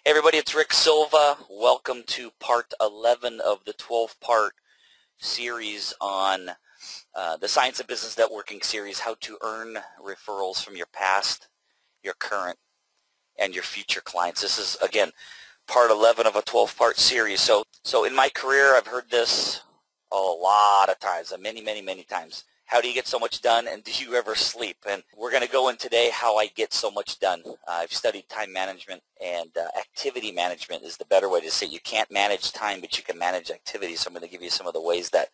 Hey everybody, it's Rick Silva. Welcome to part 11 of the 12-part series on the Science of Business Networking series, how to earn referrals from your past, your current, and your future clients. This is, again, part 11 of a 12-part series. So in my career, I've heard this a lot of times, many times. How do you get so much done, and do you ever sleep? And we're going to go in today how I get so much done. I've studied time management, and activity management is the better way to say it. You can't manage time, but you can manage activity. So I'm going to give you some of the ways that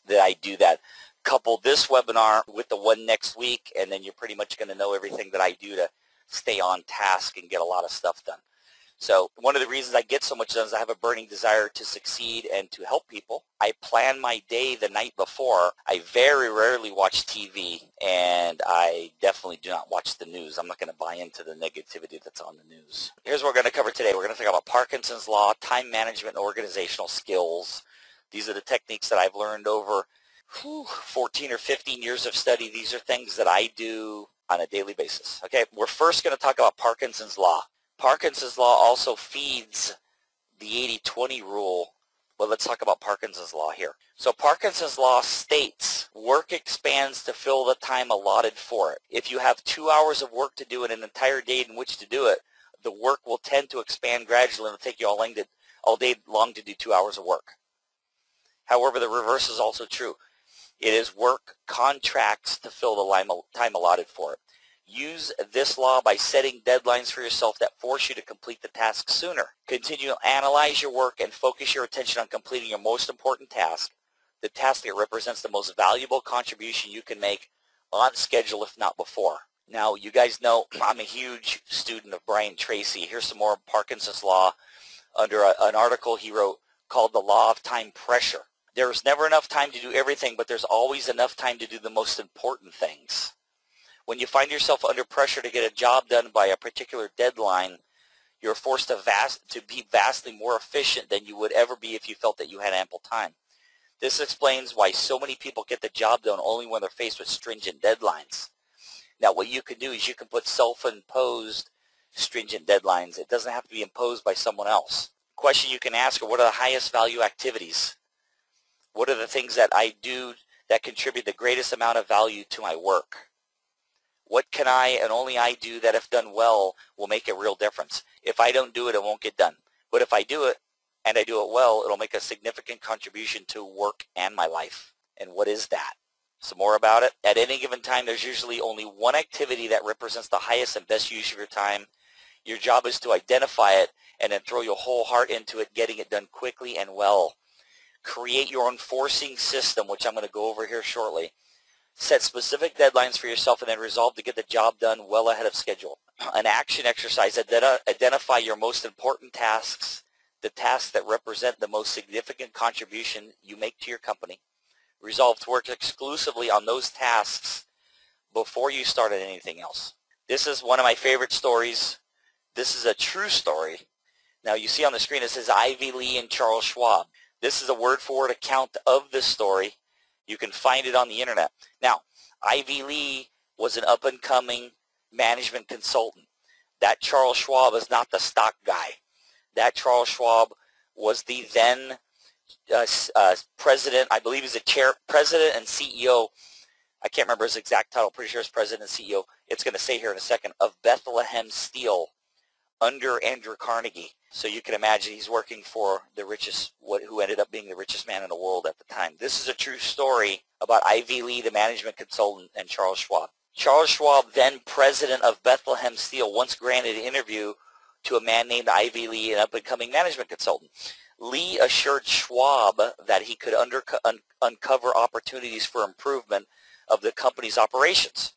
I do that. Couple this webinar with the one next week, and then you're pretty much going to know everything that I do to stay on task and get a lot of stuff done. So one of the reasons I get so much done is I have a burning desire to succeed and to help people. I plan my day the night before. I very rarely watch TV, and I definitely do not watch the news. I'm not going to buy into the negativity that's on the news. Here's what we're going to cover today. We're going to talk about Parkinson's Law, time management, and organizational skills. These are the techniques that I've learned over 14 or 15 years of study. These are things that I do on a daily basis. Okay, we're first going to talk about Parkinson's Law. Parkinson's Law also feeds the 80-20 rule. Well, let's talk about Parkinson's Law here. So Parkinson's Law states work expands to fill the time allotted for it. If you have 2 hours of work to do in an entire day in which to do it, the work will tend to expand gradually and it'll take you all day long to do 2 hours of work. However, the reverse is also true. It is work contracts to fill the time allotted for it. Use this law by setting deadlines for yourself that force you to complete the task sooner. Continue to analyze your work and focus your attention on completing your most important task, the task that represents the most valuable contribution you can make on schedule, if not before. Now, you guys know I'm a huge student of Brian Tracy. Here's some more Parkinson's Law under an article he wrote called The Law of Time Pressure. There's never enough time to do everything, but there's always enough time to do the most important things. When you find yourself under pressure to get a job done by a particular deadline, you're forced to be vastly more efficient than you would ever be if you felt that you had ample time. This explains why so many people get the job done only when they're faced with stringent deadlines. Now, what you can do is you can put self-imposed stringent deadlines. It doesn't have to be imposed by someone else. Question you can ask are, what are the highest value activities? What are the things that I do that contribute the greatest amount of value to my work? What can I and only I do that, if done well, will make a real difference? If I don't do it, it won't get done. But if I do it, and I do it well, it'll make a significant contribution to work and my life. And what is that? Some more about it. At any given time, there's usually only one activity that represents the highest and best use of your time. Your job is to identify it and then throw your whole heart into it, getting it done quickly and well. Create your own forcing system, which I'm going to go over here shortly. Set specific deadlines for yourself and then resolve to get the job done well ahead of schedule. An action exercise, identify your most important tasks, the tasks that represent the most significant contribution you make to your company. Resolve to work exclusively on those tasks before you start on anything else. This is one of my favorite stories. This is a true story. Now you see on the screen it says Ivy Lee and Charles Schwab. This is a word-for-word account of this story. You can find it on the internet. Now, Ivy Lee was an up-and-coming management consultant. That Charles Schwab is not the stock guy. That Charles Schwab was the then president, I believe he's the president and CEO. I can't remember his exact title. Pretty sure it's president and CEO. It's going to say here in a second, of Bethlehem Steel under Andrew Carnegie. So you can imagine he's working for the richest, who ended up being the richest man in the world at the time. This is a true story about Ivy Lee, the management consultant, and Charles Schwab. Charles Schwab, then president of Bethlehem Steel, once granted an interview to a man named Ivy Lee, an up-and-coming management consultant. Lee assured Schwab that he could uncover opportunities for improvement of the company's operations.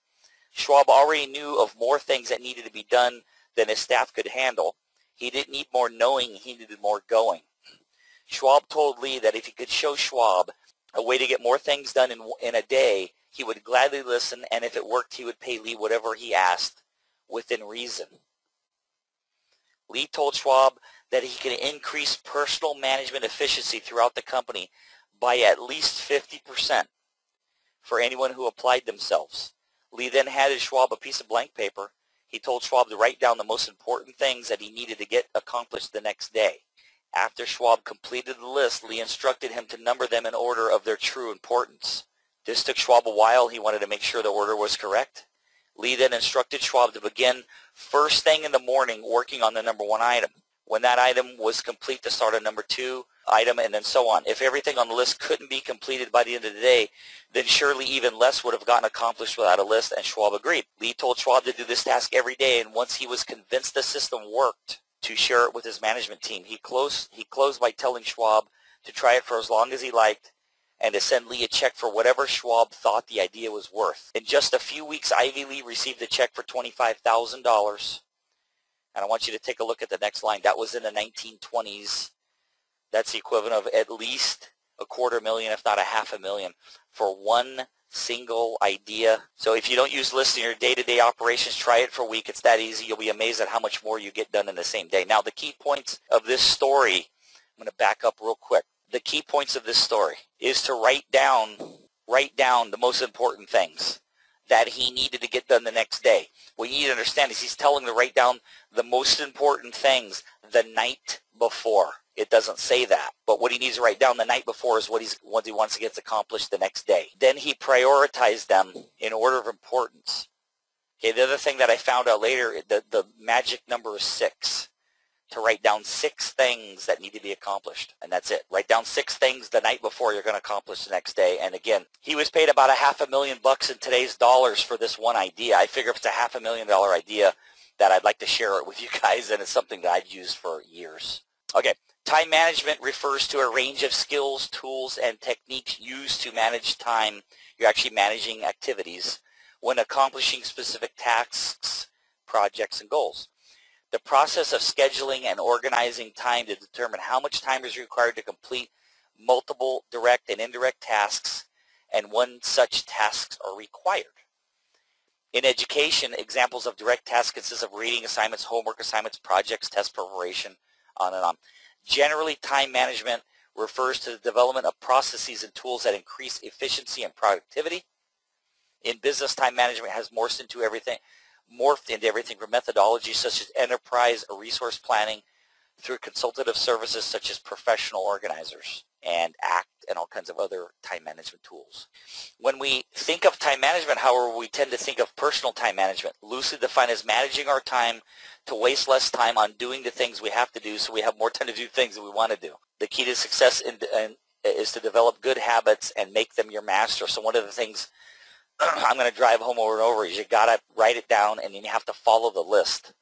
Schwab already knew of more things that needed to be done than his staff could handle. He didn't need more knowing, he needed more going. Schwab told Lee that if he could show Schwab a way to get more things done in a day, he would gladly listen, and if it worked, he would pay Lee whatever he asked within reason. Lee told Schwab that he could increase personal management efficiency throughout the company by at least 50% for anyone who applied themselves. Lee then handed Schwab a piece of blank paper. He told Schwab to write down the most important things that he needed to get accomplished the next day. After Schwab completed the list, Lee instructed him to number them in order of their true importance. This took Schwab a while. He wanted to make sure the order was correct. Lee then instructed Schwab to begin first thing in the morning working on the number 1 item. When that item was complete, to start on number 2 item, and then so on. If everything on the list couldn't be completed by the end of the day, then surely even less would have gotten accomplished without a list, and Schwab agreed. Lee told Schwab to do this task every day, and once he was convinced the system worked, to share it with his management team. He closed by telling Schwab to try it for as long as he liked and to send Lee a check for whatever Schwab thought the idea was worth. In just a few weeks, Ivy Lee received a check for $25,000. And I want you to take a look at the next line. That was in the 1920s. That's the equivalent of at least $250,000, if not $500,000, for one single idea. So if you don't use lists in your day-to-day operations, try it for a week. It's that easy. You'll be amazed at how much more you get done in the same day. Now, the key points of this story, I'm going to back up real quick. The key points of this story is to write down the most important things that he needed to get done the next day. What you need to understand is he's telling him to write down the most important things the night before. It doesn't say that, but what he needs to write down the night before is what he wants to get accomplished the next day. Then he prioritized them in order of importance. Okay, the other thing that I found out later, the magic number is 6. To write down 6 things that need to be accomplished, and that's it. Write down 6 things the night before you're going to accomplish the next day. And again, he was paid about $500,000 in today's dollars for this one idea. I figure if it's a $500,000 idea, that I'd like to share it with you guys, and it's something that I've used for years. Okay, time management refers to a range of skills, tools, and techniques used to manage time. You're actually managing activities when accomplishing specific tasks, projects, and goals. The process of scheduling and organizing time to determine how much time is required to complete multiple direct and indirect tasks and when such tasks are required. In education, examples of direct tasks consist of reading assignments, homework assignments, projects, test preparation, on and on. Generally, time management refers to the development of processes and tools that increase efficiency and productivity. In business, time management has morphed into everything from methodologies such as enterprise or resource planning through consultative services such as professional organizers and ACT and all kinds of other time management tools. When we think of time management, however, we tend to think of personal time management, loosely defined as managing our time to waste less time on doing the things we have to do so we have more time to do things that we want to do. The key to success is to develop good habits and make them your master. So one of the things I'm going to drive home over and over is you got to write it down, and then you have to follow the list.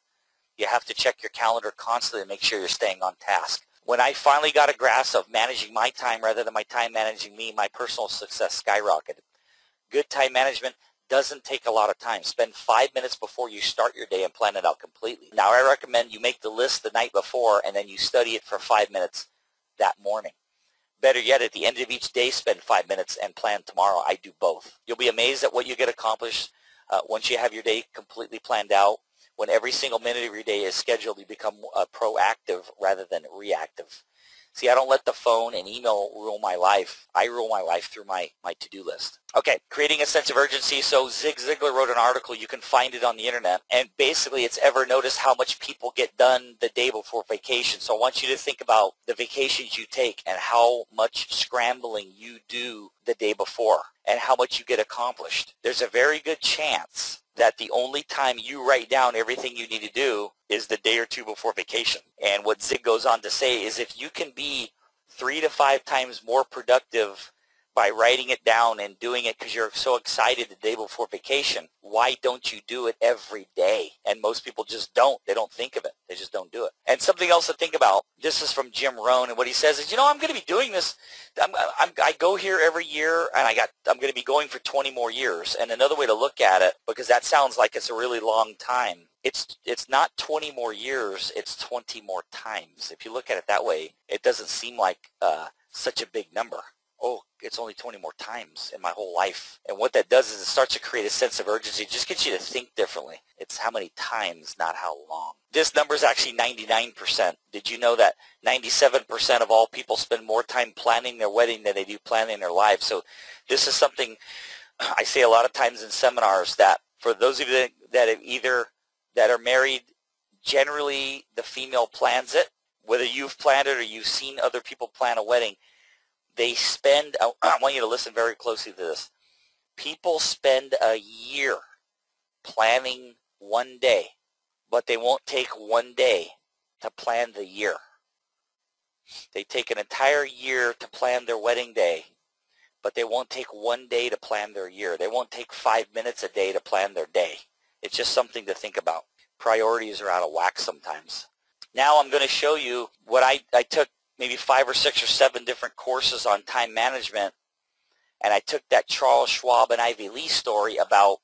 You have to check your calendar constantly to make sure you're staying on task. When I finally got a grasp of managing my time rather than my time managing me, my personal success skyrocketed. Good time management doesn't take a lot of time. Spend 5 minutes before you start your day and plan it out completely. Now, I recommend you make the list the night before and then you study it for 5 minutes that morning. Better yet, at the end of each day, spend 5 minutes and plan tomorrow. I do both. You'll be amazed at what you get accomplished once you have your day completely planned out. When every single minute of your day is scheduled, you become proactive rather than reactive. See, I don't let the phone and email rule my life. I rule my life through my to-do list. Okay, creating a sense of urgency. So Zig Ziglar wrote an article. You can find it on the internet. And basically, it's ever noticed how much people get done the day before vacation. So I want you to think about the vacations you take and how much scrambling you do the day before and how much you get accomplished. There's a very good chance that the only time you write down everything you need to do is the day or two before vacation. And what Zig goes on to say is if you can be 3 to 5 times more productive by writing it down and doing it because you're so excited the day before vacation, why don't you do it every day? And most people just don't. They don't think of it. They just don't do it. And something else to think about, this is from Jim Rohn, and what he says is, I'm going to be doing this. I go here every year, and I'm going to be going for 20 more years. And another way to look at it, because that sounds like it's a really long time, it's not 20 more years, it's 20 more times. If you look at it that way, it doesn't seem like such a big number. Oh, it's only 20 more times in my whole life. And what that does is it starts to create a sense of urgency. It just gets you to think differently. It's how many times, not how long. This number is actually 99%. Did you know that 97% of all people spend more time planning their wedding than they do planning their lives? So this is something I say a lot of times in seminars, that for those of you that have either that are married, generally the female plans it. Whether you've planned it or you've seen other people plan a wedding, they spend, I want you to listen very closely to this. People spend a year planning one day, but they won't take one day to plan the year. They take an entire year to plan their wedding day, but they won't take one day to plan their year. They won't take 5 minutes a day to plan their day. It's just something to think about. Priorities are out of whack sometimes. Now I'm going to show you what I took maybe 5 or 6 or 7 different courses on time management, and I took that Charles Schwab and Ivy Lee story about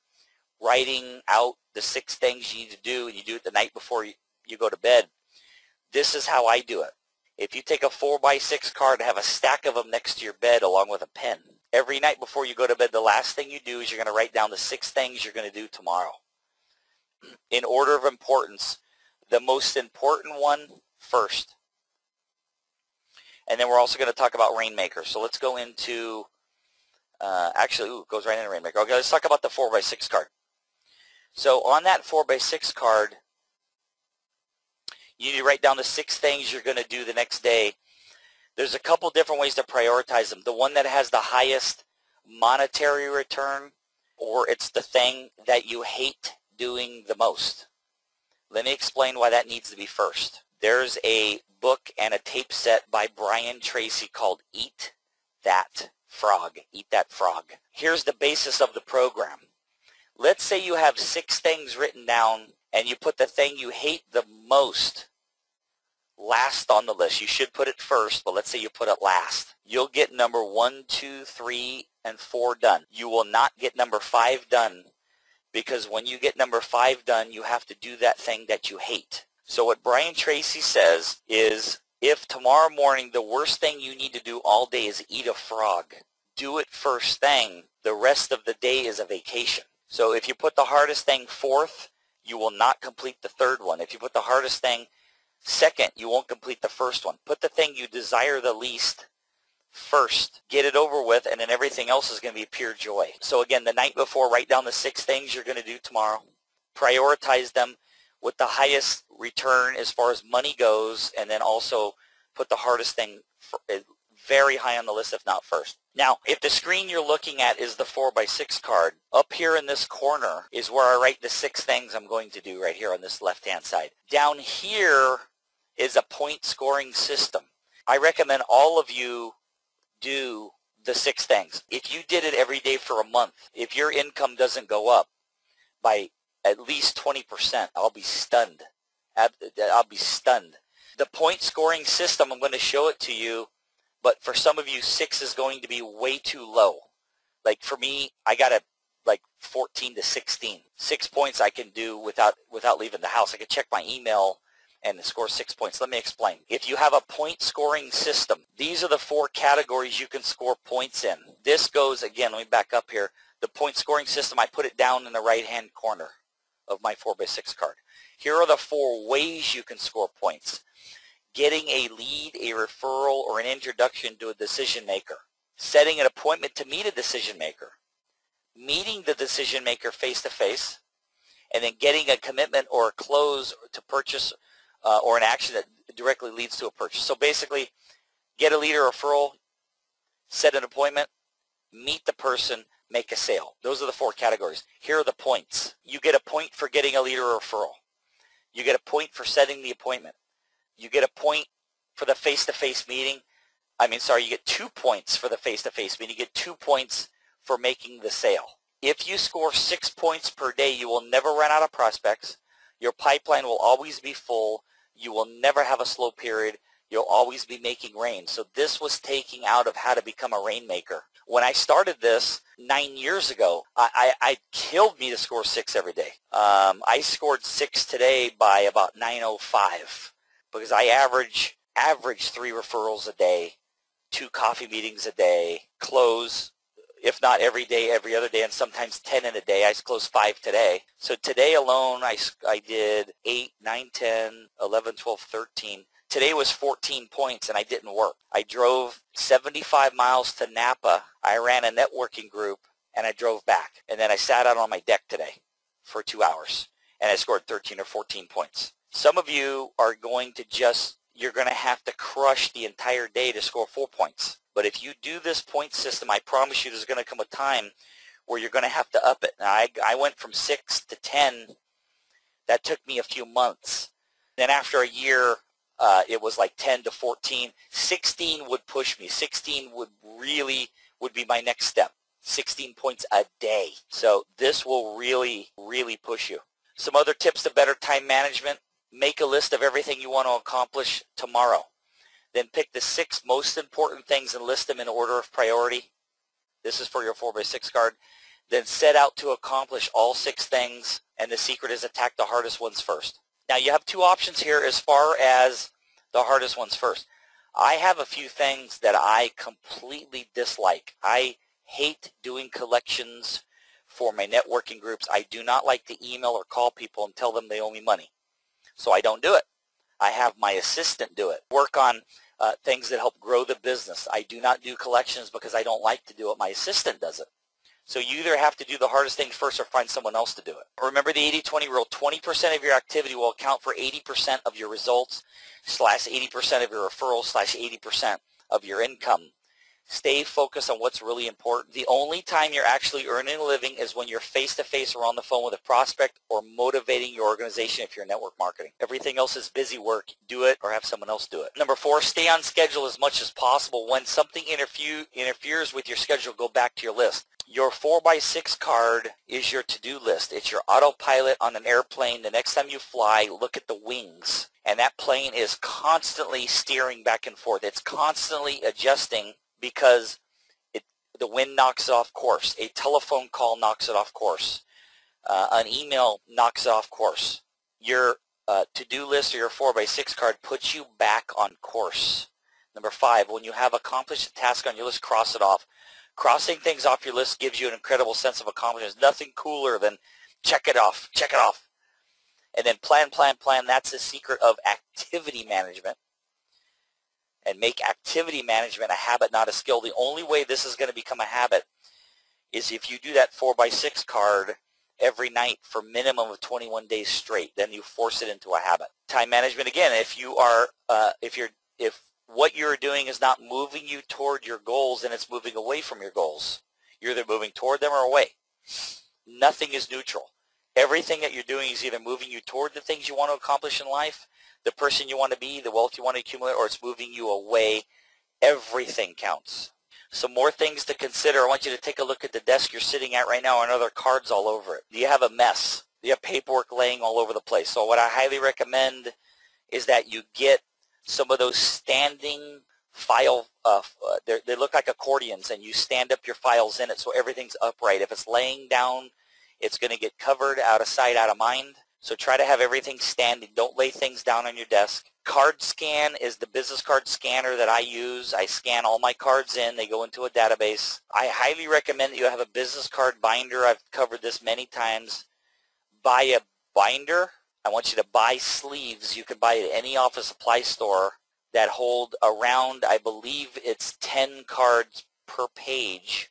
writing out the 6 things you need to do, and you do it the night before you go to bed. This is how I do it. If you take a 4x6 card and have a stack of them next to your bed along with a pen, every night before you go to bed, the last thing you do is you're going to write down the 6 things you're going to do tomorrow. In order of importance, the most important one first. And then we're also going to talk about Rainmaker. So let's go into, it goes right into Rainmaker. Okay, let's talk about the 4x6 card. So on that 4x6 card, you need to write down the 6 things you're going to do the next day. There's a couple different ways to prioritize them. The one that has the highest monetary return, or it's the thing that you hate doing the most. Let me explain why that needs to be first. There's a book and a tape set by Brian Tracy called Eat That Frog. Eat That Frog. Here's the basis of the program. Let's say you have 6 things written down and you put the thing you hate the most last on the list. You should put it first, but let's say you put it last. You'll get number 1, 2, 3, and 4 done. You will not get number 5 done, because when you get number 5 done, you have to do that thing that you hate. So what Brian Tracy says is, if tomorrow morning the worst thing you need to do all day is eat a frog, do it first thing. The rest of the day is a vacation. So if you put the hardest thing fourth, you will not complete the third one. If you put the hardest thing second, you won't complete the first one. Put the thing you desire the least first. Get it over with, and then everything else is going to be pure joy. So again, the night before, write down the 6 things you're going to do tomorrow. Prioritize them with the highest return as far as money goes, and then also put the hardest thing very high on the list, if not first. Now, if the screen you're looking at is the 4x6 card, up here in this corner is where I write the 6 things I'm going to do right here on this left-hand side. Down here is a point scoring system. I recommend all of you do the 6 things. If you did it every day for a month, if your income doesn't go up by at least 20%, I'll be stunned. I'll be stunned. The point scoring system, I'm going to show it to you, but for some of you, 6 is going to be way too low. Like for me, I got like 14 to 16. 6 points I can do without leaving the house. I can check my email and score 6 points. Let me explain. If you have a point scoring system, these are the 4 categories you can score points in. This goes, again, let me back up here. The point scoring system, I put it down in the right-hand corner of my 4x6 card. Here are the 4 ways you can score points. Getting a lead, a referral, or an introduction to a decision maker. Setting an appointment to meet a decision maker. Meeting the decision maker face-to-face. And then getting a commitment or a close to purchase or an action that directly leads to a purchase. So basically, get a lead or referral, set an appointment, meet the person, make a sale. Those are the 4 categories. Here are the points. You get a point for getting a lead or referral. You get a point for setting the appointment. You get a point for the face-to-face meeting. You get 2 points for the face-to-face meeting. You get 2 points for making the sale. If you score 6 points per day, you will never run out of prospects. Your pipeline will always be full. You will never have a slow period. You'll always be making rain. So this was taking out of how to become a rainmaker. When I started this 9 years ago, I killed me to score 6 every day. I scored 6 today by about 9:05 because I average 3 referrals a day, 2 coffee meetings a day, close, if not every day, every other day, and sometimes 10 in a day. I closed 5 today. So today alone, I did 8, 9, 10, 11, 12, 13. Today was 14 points, and I didn't work. I drove 75 miles to Napa. I ran a networking group, and I drove back. And then I sat out on my deck today for 2 hours. and I scored 13 or 14 points. Some of you are going to you're going to have to crush the entire day to score 4 points. But if you do this point system, I promise you there's going to come a time where you're going to have to up it. Now, I went from 6 to 10. That took me a few months. Then after a year, it was like 10 to 14. 16 would push me. 16 would be my next step. 16 points a day. So this will really, really push you. Some other tips to better time management. Make a list of everything you want to accomplish tomorrow. Then pick the 6 most important things and list them in order of priority. This is for your 4x6 card. Then set out to accomplish all 6 things, and the secret is attack the hardest ones first. Now you have 2 options here as far as the hardest ones first. I have a few things that I completely dislike. I hate doing collections for my networking groups. I do not like to email or call people and tell them they owe me money. So I don't do it. I have my assistant do it. Work on things that help grow the business. I do not do collections because I don't like to do it. My assistant does it. So you either have to do the hardest thing first or find someone else to do it. Remember the 80-20 rule. 20% of your activity will account for 80% of your results / 80% of your referrals / 80% of your income. Stay focused on what's really important. The only time you're actually earning a living is when you're face-to-face or on the phone with a prospect or motivating your organization if you're network marketing. Everything else is busy work. Do it or have someone else do it. Number 4, stay on schedule as much as possible. When something interferes with your schedule, go back to your list. Your 4x6 card is your to-do list. It's your autopilot on an airplane. The next time you fly, look at the wings. And that plane is constantly steering back and forth. It's constantly adjusting because the wind knocks it off course. A telephone call knocks it off course. An email knocks it off course. Your to-do list or your 4x6 card puts you back on course. Number 5, when you have accomplished a task on your list, cross it off. Crossing things off your list gives you an incredible sense of accomplishment. There's nothing cooler than check it off, check it off. And then plan, plan, plan. That's the secret of activity management. And make activity management a habit, not a skill. The only way this is going to become a habit is if you do that 4x6 card every night for a minimum of 21 days straight. Then you force it into a habit. Time management, again, if what you're doing is not moving you toward your goals, then it's moving away from your goals. You're either moving toward them or away. Nothing is neutral. Everything that you're doing is either moving you toward the things you want to accomplish in life, the person you want to be, the wealth you want to accumulate, or it's moving you away. Everything counts. Some more things to consider. I want you to take a look at the desk you're sitting at right now and other cards all over it. Do you have a mess? Do you have paperwork laying all over the place? So what I highly recommend is that you get some of those standing file, they look like accordions, and you stand up your files in it so everything's upright. If it's laying down, it's going to get covered, out of sight, out of mind. So try to have everything standing. Don't lay things down on your desk. Card Scan is the business card scanner that I use. I scan all my cards in. They go into a database. I highly recommend that you have a business card binder. I've covered this many times. Buy a binder. I want you to buy sleeves. You can buy it at any office supply store that hold around, I believe it's 10 cards per page,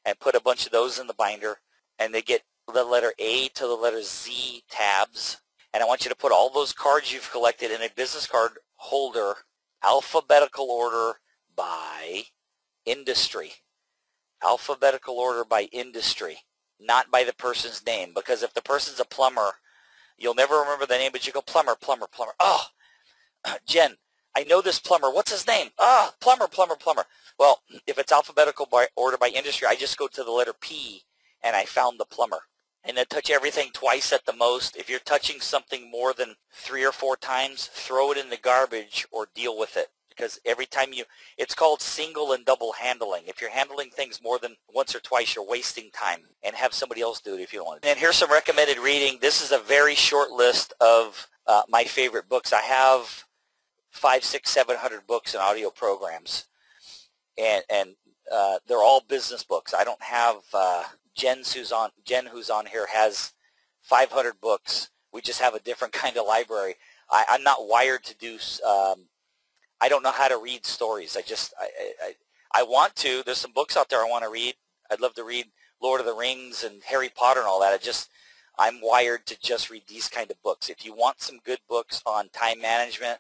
and put a bunch of those in the binder, and they get the letter A to the letter Z tabs. And I want you to put all those cards you've collected in a business card holder, alphabetical order by industry. Alphabetical order by industry, not by the person's name, because if the person's a plumber, you'll never remember the name, but you go plumber, plumber, plumber. Oh, Jen, I know this plumber. What's his name? Ah, plumber, plumber, plumber. Well, if it's alphabetical by order by industry, I just go to the letter P, and I found the plumber. And then touch everything twice at the most. If you're touching something more than 3 or 4 times, throw it in the garbage or deal with it. Because every time it's called single and double handling. If you're handling things more than once or twice, you're wasting time. And have somebody else do it if you don't want to. And here's some recommended reading. This is a very short list of my favorite books. I have 500, 600, 700 books and audio programs. And they're all business books. I don't have... Jen, who's on here, has 500 books. We just have a different kind of library. I'm not wired to do. I don't know how to read stories. I want to. There's some books out there I want to read. I'd love to read Lord of the Rings and Harry Potter and all that. I'm wired to just read these kind of books. If you want some good books on time management,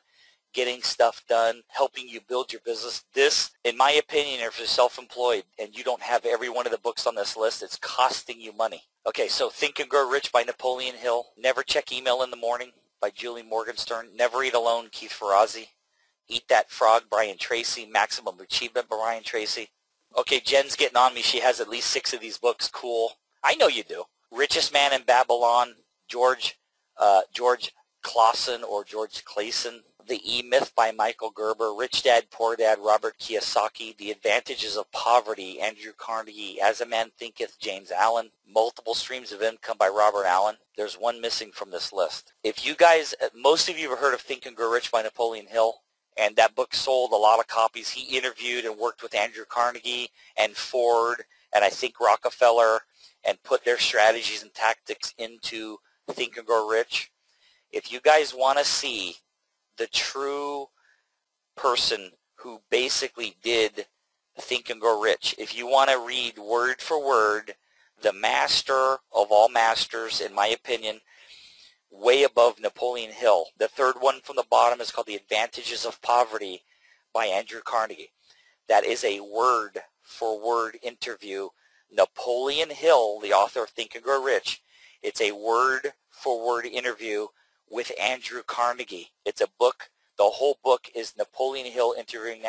getting stuff done, helping you build your business, this, in my opinion, if you're self-employed and you don't have every one of the books on this list, it's costing you money. Okay, so Think and Grow Rich by Napoleon Hill. Never Check Email in the Morning by Julie Morgenstern. Never Eat Alone, Keith Ferrazzi. Eat That Frog, Brian Tracy. Maximum Achievement by Brian Tracy. Okay, Jen's getting on me. She has at least 6 of these books. Cool. I know you do. Richest Man in Babylon, George Clausen or George Clason. The E-Myth by Michael Gerber. Rich Dad, Poor Dad, Robert Kiyosaki. The Advantages of Poverty, Andrew Carnegie. As a Man Thinketh, James Allen. Multiple Streams of Income by Robert Allen. There's one missing from this list. If you guys, most of you have heard of Think and Grow Rich by Napoleon Hill, and that book sold a lot of copies. He interviewed and worked with Andrew Carnegie and Ford and I think Rockefeller and put their strategies and tactics into Think and Grow Rich. If you guys want to see the true person who basically did Think and Grow Rich, if you want to read word for word, the master of all masters, in my opinion, way above Napoleon Hill. The third one from the bottom is called The Advantages of Poverty by Andrew Carnegie. That is a word for word interview. Napoleon Hill, the author of Think and Grow Rich, it's a word for word interview with Andrew Carnegie. It's a book. The whole book is Napoleon Hill interviewing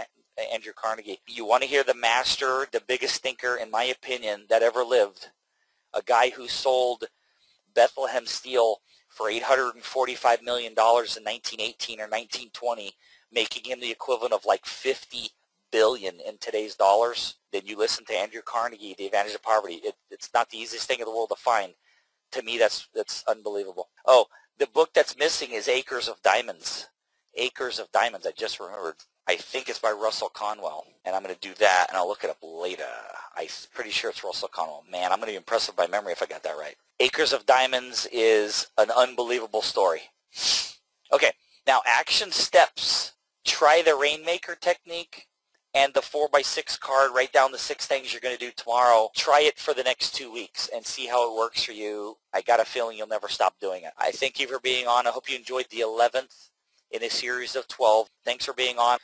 Andrew Carnegie. You want to hear the master, the biggest thinker, in my opinion, that ever lived, a guy who sold Bethlehem Steel for $845 million in 1918 or 1920, making him the equivalent of like 50 billion in today's dollars. Then you listen to Andrew Carnegie, The Advantage of Poverty. It's not the easiest thing in the world to find. To me, that's unbelievable. Oh, the book that's missing is Acres of Diamonds. Acres of Diamonds, I just remembered. I think it's by Russell Conwell, and I'm going to do that, and I'll look it up later. I'm pretty sure it's Russell Conwell. Man, I'm going to be impressed with my memory if I got that right. Acres of Diamonds is an unbelievable story. Okay, now action steps. Try the Rainmaker technique and the 4x6 card. Write down the 6 things you're going to do tomorrow. Try it for the next 2 weeks and see how it works for you. I got a feeling you'll never stop doing it. I thank you for being on. I hope you enjoyed the 11th in a series of 12. Thanks for being on.